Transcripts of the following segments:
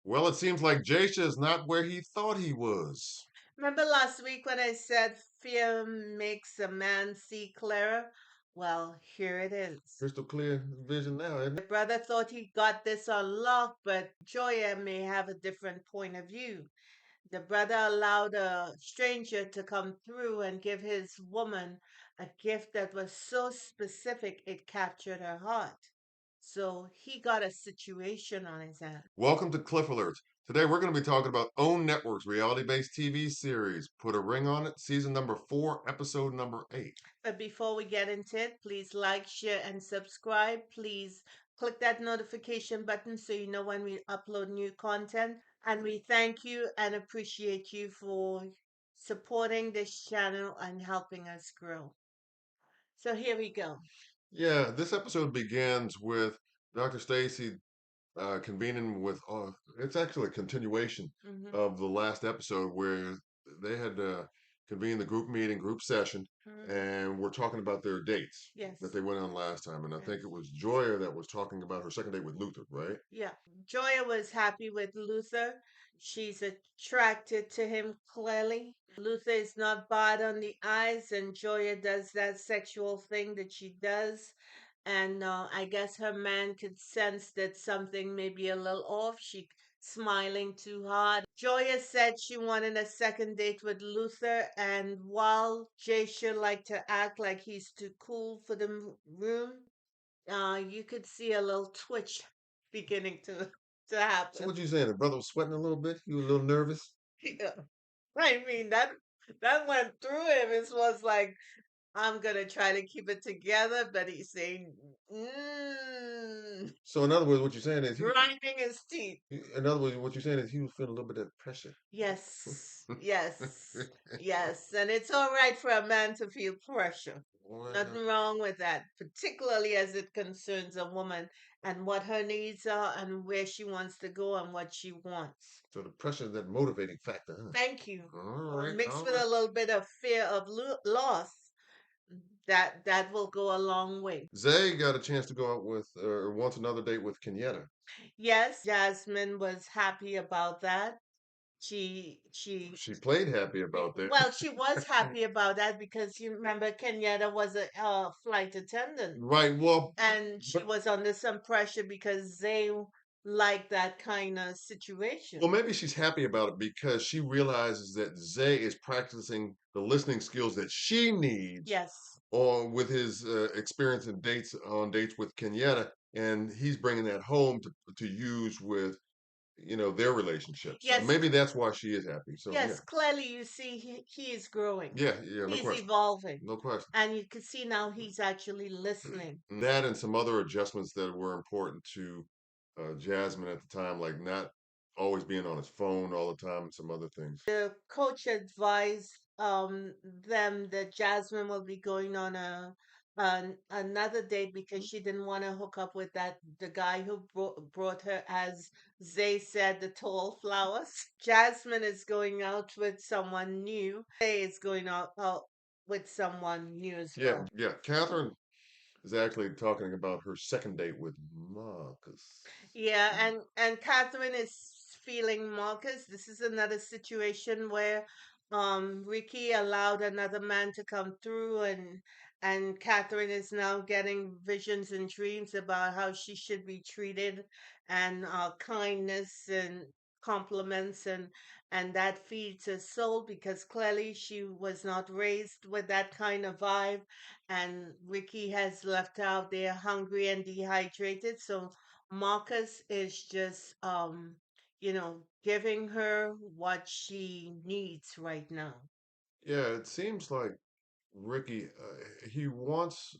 Well, it seems like Jasha is not where he thought he was. Remember last week when I said fear makes a man see clearer? Well, here it is. Crystal clear vision now, isn't My it? brother thought he got this on lock, but Joya may have a different point of view. The brother allowed a stranger to come through and give his woman a gift that was so specific it captured her heart. So he got a situation on his hands. Welcome to Cliff Alerts. Today we're going to be talking about OWN Network's reality-based TV series, Put a Ring on It, season number 4, episode number 8. But before we get into it, please like, share, and subscribe. Please click that notification button so you know when we upload new content. And we thank you and appreciate you for supporting this channel and helping us grow. So here we go. Yeah, this episode begins with Dr. Stacy convening with, it's actually a continuation Hmm. of the last episode where they had convened the group meeting, group session, Hmm. and we're talking about their dates that Yes. they went on last time. And I think Yes. it was Joya that was talking about her second date with Luther, right? Yeah. Joya was happy with Luther. She's attracted to him clearly. Luther is not bad on the eyes, and Joya does that sexual thing that she does. And I guess her man could sense that something may be a little off. She smiling too hard. Joya said she wanted a second date with Luther, and while Jasha liked to act like he's too cool for the room, you could see a little twitch beginning to So happen. what you saying? The brother was sweating a little bit? You were a little nervous? Yeah. I mean that went through him. It was like I'm gonna try to keep it together, but he's saying, So in other words, what you're saying is grinding his teeth. in other words, what you're saying is he was feeling a little bit of that pressure. Yes, yes, yes, and it's all right for a man to feel pressure. Well, Nothing wrong with that, particularly as it concerns a woman and what her needs are and where she wants to go and what she wants. so the pressure is that motivating factor, huh? Thank you. All right, Mixed all with right. a little bit of fear of loss, that will go a long way. Zay got a chance to go out with, or wants another date with Kenyatta. Yes, Jasmine was happy about that. She She played happy about that. well, she was happy about that because you remember Kenyatta was a flight attendant Right. Well, and she but was under some pressure because they like that kind of situation. well, maybe she's happy about it because she realizes that Zay is practicing the listening skills that she needs Yes. or with his experience in dates with Kenyatta, and he's bringing that home to use with their relationship. So Yes. maybe that's why she is happy. So yeah, Yes, clearly you see he is growing. yeah, yeah, no He's question, evolving. no question. And you can see now he's actually listening. That and some other adjustments that were important to Jasmine at the time, like not always being on his phone all the time and some other things. The coach advised them that Jasmine will be going on another date because she didn't want to hook up with the guy who brought her, as Zay said, the tall flowers. Jasmine is going out with someone new. Zay is going out with someone new as Yeah, well. yeah. Catherine is actually talking about her second date with Marcus. Yeah, and Catherine is feeling Marcus. This is another situation where Ricky allowed another man to come through, and Catherine is now getting visions and dreams about how she should be treated, and kindness and compliments, and that feeds her soul because clearly she was not raised with that kind of vibe, and Ricky has left her out there hungry and dehydrated. So Marcus is just giving her what she needs right now. Yeah, it seems like Ricky, he wants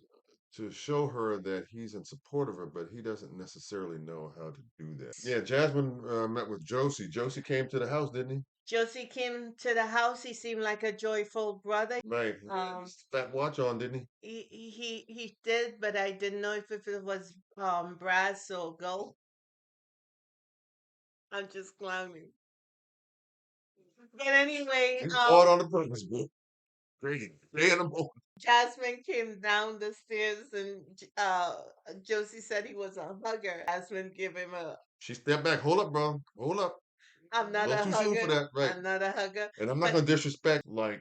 to show her that he's in support of her, but he doesn't necessarily know how to do that. Yeah, Jasmine met with Josie. Josie came to the house, didn't he? Josie came to the house. He seemed like a joyful brother. Right. Fat watch on, didn't he? He did, but I didn't know if it was brass or gold. I'm just clowning. But anyway, He bought on the purpose, bro. Crazy. Day in the morning. Jasmine came down the stairs and Josie said he was a hugger. Jasmine gave him a She stepped back. Hold up, bro. Hold up. I'm A not little a too soon for hugger. that, right? I'm not a hugger. And I'm not But gonna disrespect like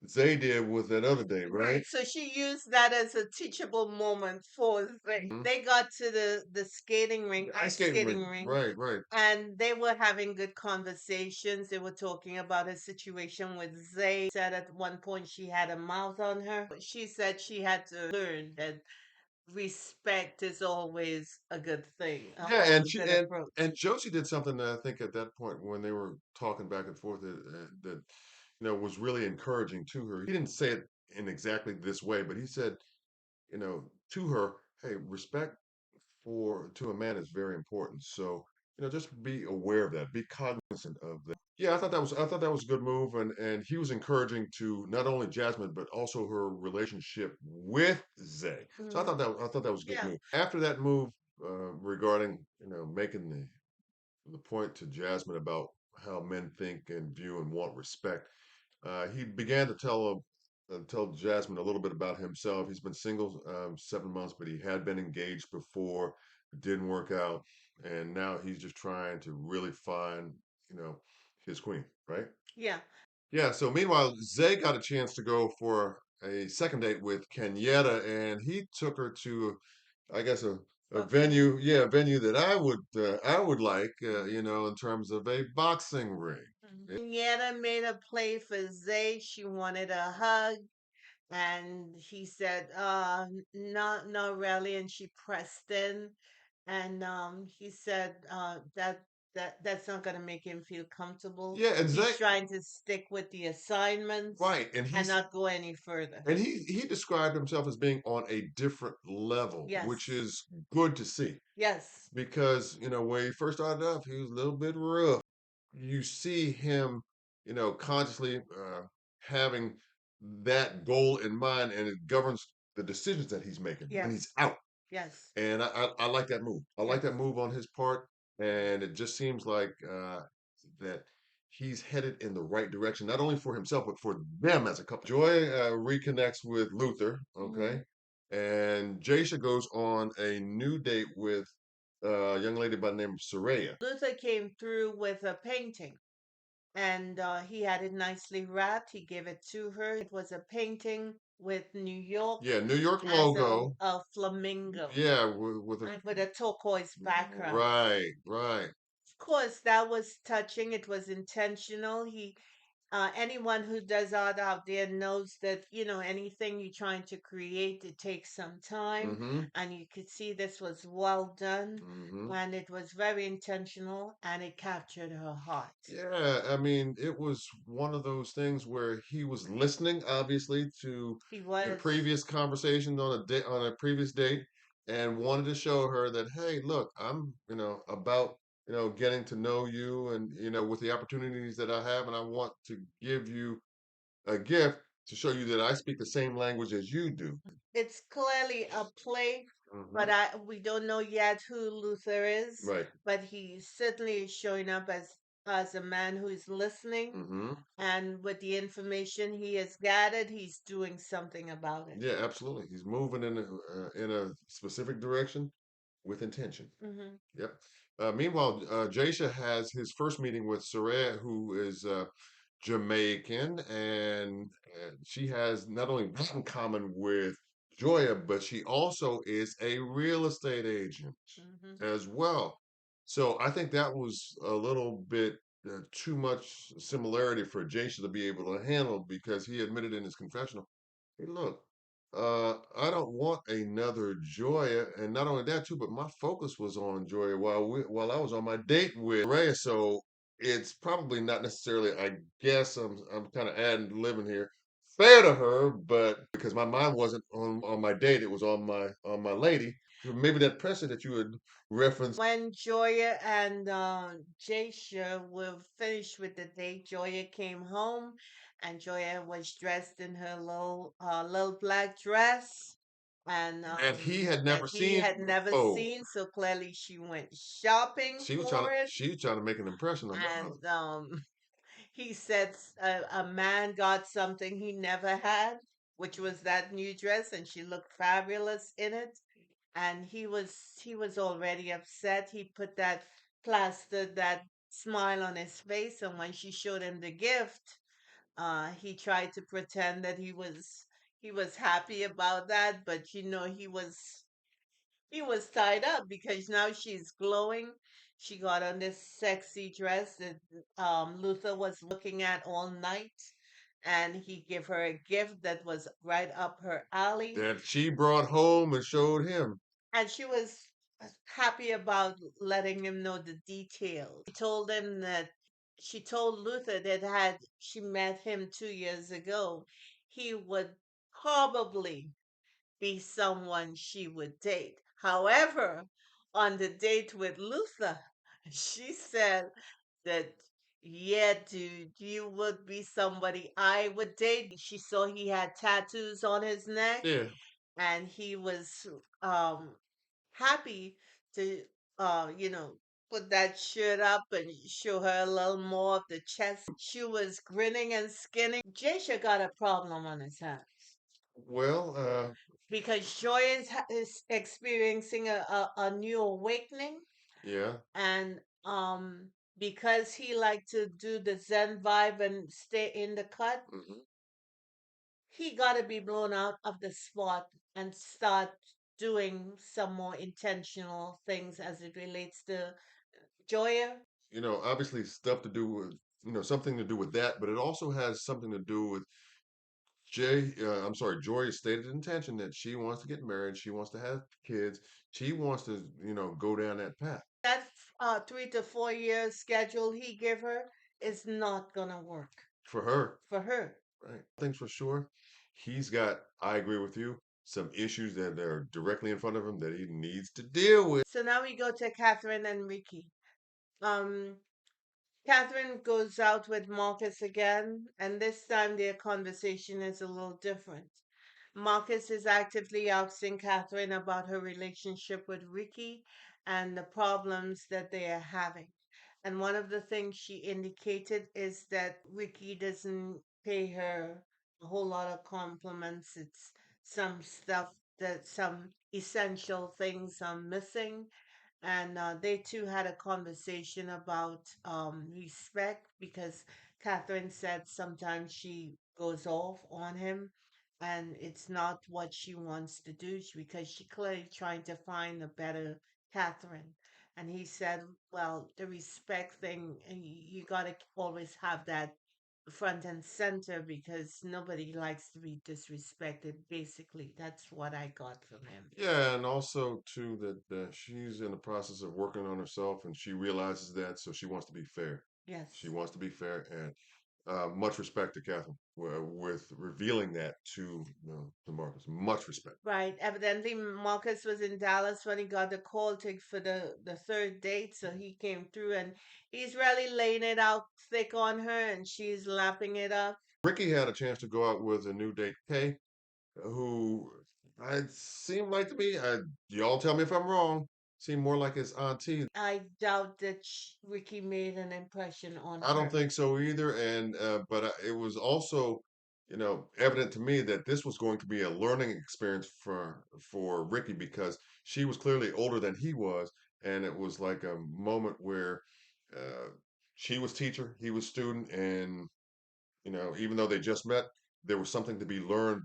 Zay did with that other day, right? right, so she used that as a teachable moment for Zay. Mhm. They got to the skating rink, Ice ice skating ring. skating rink, Right, right. and they were having good conversations. They were talking about a situation with Zay. Said at one point she had a mouth on her. She said she had to learn that respect is always a good thing, Yeah, always and a she good approach. and Josie did something that I think at that point when they were talking back and forth that was really encouraging to her. He didn't say it in exactly this way, but he said, to her, hey, respect for to a man is very important. So, just be aware of that, be cognizant of that. Yeah, I thought that was a good move, and he was encouraging to not only Jasmine but also her relationship with Zay. So I thought Hmm. that was a good Yeah, move. After that move, regarding making the point to Jasmine about how men think and view and want respect, he began to tell Jasmine a little bit about himself. He's been single 7 months, but he had been engaged before. It didn't work out, and now he's just trying to really find, you know, his queen, right? yeah. Yeah. So meanwhile, Zay got a chance to go for a second date with Kenyetta, and he took her to, I guess, a Okay. venue, yeah, a venue that I would like, Hmm. in terms of a boxing ring. Yetta made a play for Zay. She wanted a hug. And he said, not really. And she pressed in. And he said that's not going to make him feel comfortable. Yeah, and He's Zay, trying to stick with the assignments right, and and not go any further. he described himself as being on a different level, which Yes. is good to see Yes. because when he first started off, he was a little bit rough. You see him, consciously having that goal in mind, and it governs the decisions that he's making when he's Yes. out. Yes. And I like that move. I like Yes. that move on his part, and it just seems like that he's headed in the right direction, not only for himself but for them as a couple. Joy reconnects with Luther, Hmm. okay, and Jasha goes on a new date with a young lady by the name of Soraya. Luther came through with a painting. And he had it nicely wrapped. He gave it to her. It was a painting with New York Yeah, New York as logo. a flamingo Yeah, with a and with a turquoise background. right, right. Of course, that was touching. It was intentional. Anyone who does art out there knows that, anything you're trying to create, it takes some time. Mm-hmm. And you could see this was well done Mm-hmm. and it was very intentional and it captured her heart. Yeah, I mean, it was one of those things where he was listening, obviously, to He their was. previous conversations on a previous date, and wanted to show her that, hey, look, I'm, about, getting to know you, and with the opportunities that I have, and I want to give you a gift to show you that I speak the same language as you do. It's clearly a play, but Hmm. we don't know yet who Luther is. Right. But he certainly is showing up as a man who is listening, Hmm. and with the information he has gathered, he's doing something about it. Yeah, absolutely. He's moving in a specific direction with intention. Hmm. Yep. Meanwhile, Jasha has his first meeting with Soraya, who is Jamaican, and she has not only that in common with Joya, but she also is a real estate agent Hmm. as well. So I think that was a little bit too much similarity for Jasha to be able to handle because he admitted in his confessional, hey, look, I don't want another Joya, and not only that too, but my focus was on Joya while I was on my date with Rhea. So it's probably not necessarily. I guess I'm kind of adding living here, fair to her, but because my mind wasn't on my date, it was on my lady. So maybe that pressure that you had referenced. When Joya and Jasha were finished with the date, Joya came home, and Joya was dressed in her little black dress, and That he had that never he seen had never before. seen. So clearly, she went shopping She was trying to for it, she was trying to make an impression on the brother. and he said a man got something he never had, which was that new dress, and she looked fabulous in it. And he was already upset. He put that plastered that smile on his face. And when she showed him the gift, he tried to pretend that he was happy about that, but he was tied up because now she's glowing. She got on this sexy dress that Luther was looking at all night, and he gave her a gift that was right up her alley. that she brought home and showed him. And she was happy about letting him know the details. She told Luther that had she met him 2 years ago, he would probably be someone she would date. However, on the date with Luther, she said that, yeah, dude, you would be somebody I would date. She saw he had tattoos on his neck, Yeah. and he was um happy to put that shirt up and show her a little more of the chest. She was grinning and skinning. Jasha got a problem on his hands Well, because Joya is experiencing a new awakening, yeah. and because he liked to do the Zen vibe and stay in the cut, Hmm. he got to be blown out of the spot and start doing some more intentional things as it relates to Joya. Obviously stuff to do with, something to do with that, but it also has something to do with I'm sorry, Joy's stated intention that she wants to get married, she wants to have kids, she wants to, go down that path That 3 to 4 year schedule he gave her is not gonna work for her. for her. Right. Things for sure. He's got, I agree with you, some issues that are directly in front of him that he needs to deal with. So now we go to Catherine and Ricky. Um, Catherine goes out with Marcus again, and this time their conversation is a little different. Marcus is actively asking Catherine about her relationship with Ricky and the problems that they are having. And one of the things she indicated is that Ricky doesn't pay her a whole lot of compliments. It's some stuff that some essential things are missing, and they too had a conversation about respect because Catherine said sometimes she goes off on him and it's not what she wants to do because she clearly trying to find a better Catherine. And he said, well, the respect thing, you got to always have that front and center because nobody likes to be disrespected. Basically, that's what I got from him. Yeah, and also too that she's in the process of working on herself, and she realizes that, so she wants to be fair. She Yes. wants to be fair, and much respect to Catherine with revealing that to Marcus. Much respect. Right. Evidently, Marcus was in Dallas when he got the call to for the third date, so he came through and he's really laying it out thick on her, and she's lapping it up. Ricky had a chance to go out with a new date, Kay, who I seemed like to me. Y'all tell me if I'm wrong. Seemed more like his auntie. I doubt that Ricky made an impression on I don't her. think so either. And but it was also, evident to me that this was going to be a learning experience for Ricky because she was clearly older than he was, and it was like a moment where uh, she was teacher, he was student, and even though they just met, there was something to be learned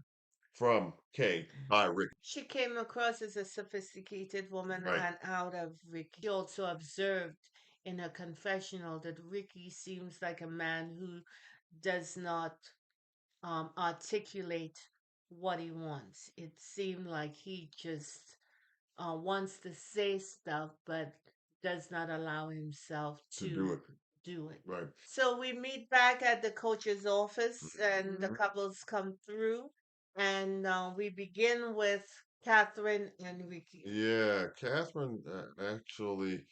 from Kay by Ricky. She came across as a sophisticated woman Right. and out of Ricky. She also observed in her confessional that Ricky seems like a man who does not articulate what he wants. It seemed like he just wants to say stuff, but does not allow himself To do to it. do it. Right. So we meet back at the coach's office, and the Mhm. couples come through, and we begin with Catherine and Ricky. Yeah, Catherine actually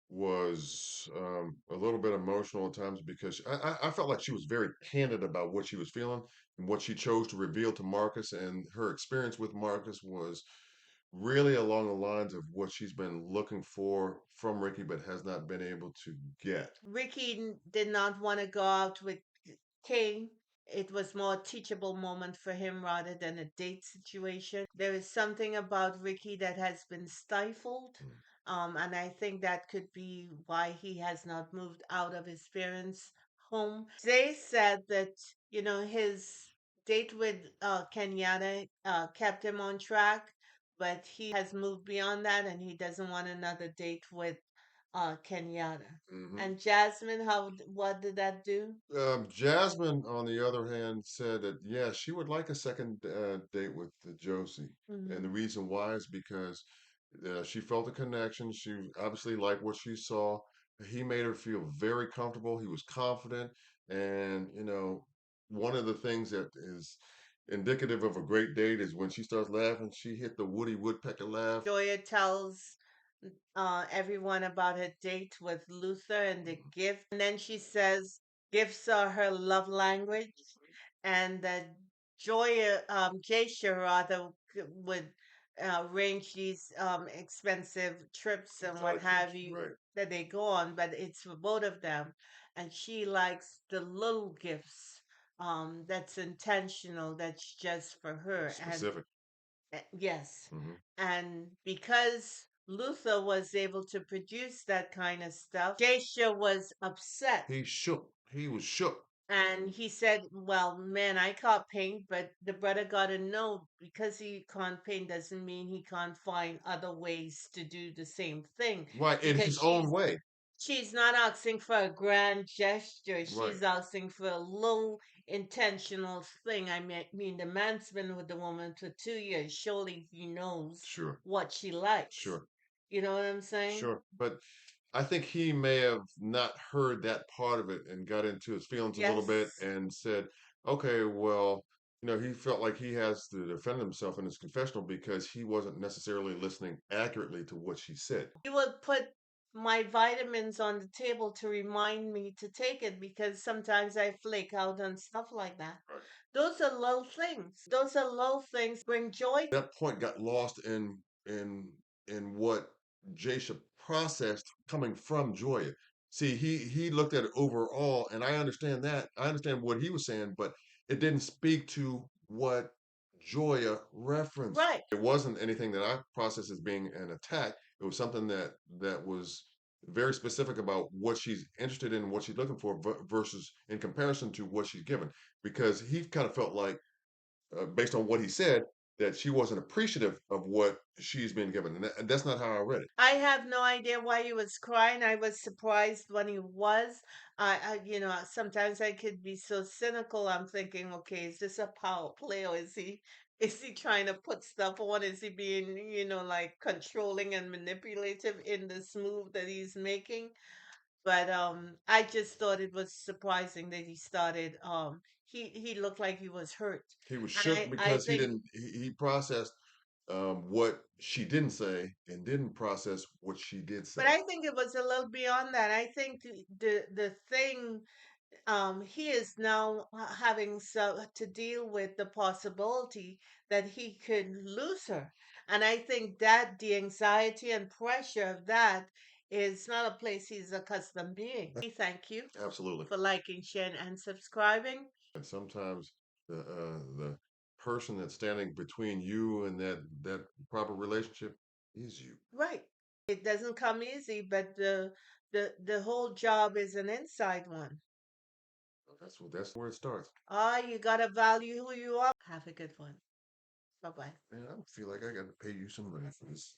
was a little bit emotional at times because I felt like she was very candid about what she was feeling and what she chose to reveal to Marcus, and her experience with Marcus was really along the lines of what she's been looking for from Ricky, but has not been able to get. Ricky did not want to go out with Kay. It was more a teachable moment for him rather than a date situation. There is something about Ricky that has been stifled And I think that could be why he has not moved out of his parents' home. Zay said that, his date with Kenyatta kept him on track, but he has moved beyond that and he doesn't want another date with Kenyatta. Hmm. And Jasmine, what did that do? Jasmine, on the other hand, said that yeah, she would like a second date with Josie, and the Hmm. reason why is because she felt a connection. She obviously liked what she saw. He made her feel very comfortable. He was confident, and one of the things that is indicative of a great date is when she starts laughing. She hit the Woody Woodpecker laugh. Joya tells everyone about her date with Luther and the gift. And then she says gifts are her love language, and that Jasha rather would arrange these expensive trips and what Exotic have trips, you right? that they go on, but it's for both of them. And she likes the little gifts that's intentional, that's just for her. And Specific. yes. Hmm. And because Luther was able to produce that kind of stuff, Jasha was upset. He shook. He was shook. And he said, well, man, I can't paint, but the brother got to know because he can't paint doesn't mean he can't find other ways to do the same thing. Right, in Because his own way. she's not asking for a grand gesture. Right. She's asking for a low intentional thing. I mean, the man's been with the woman for 2 years. Surely he knows Sure. what she likes. Sure. You know what I'm saying? Sure. But I think he may have not heard that part of it and got into his feelings a little bit Yes. and said, okay, well, he felt like he has to defend himself in his confessional because he wasn't necessarily listening accurately to what she said. He would put my vitamins on the table to remind me to take it because sometimes I flake out and stuff like that. Right. Those are low things. Those are low things that bring joy. That point got lost in what Jasha processed coming from Joya. See, he looked at it overall, and I understand that. I understand what he was saying, but it didn't speak to what Joya referenced. Right. It wasn't anything that I processed as being an attack. It was something that was very specific about what she's interested in, what she's looking for, versus in comparison to what she's given. Because he kind of felt like based on what he said, that she wasn't appreciative of what she's been given, and that's not how I read it. I have no idea why he was crying. I was surprised when he was. Sometimes I could be so cynical. I'm thinking, okay, is this a power play or is he trying to put stuff on? Is he being, like controlling and manipulative in this move that he's making? But I just thought it was surprising that he started. He looked like he was hurt, He was and shook I because he think. didn't. He processed what she didn't say and didn't process what she did But say. I think it was a little beyond that. I think the thing he is now having to deal with the possibility that he could lose her, and I think that the anxiety and pressure of that is not a place he's accustomed being. Thank you Absolutely. for liking, sharing, and subscribing. And sometimes the person that's standing between you and that proper relationship is you. Right. It doesn't come easy, but the whole job is an inside one. That's where it starts. You gotta value who you are. Have a good one. Bye bye. Man, I feel like I got to pay you some money for this.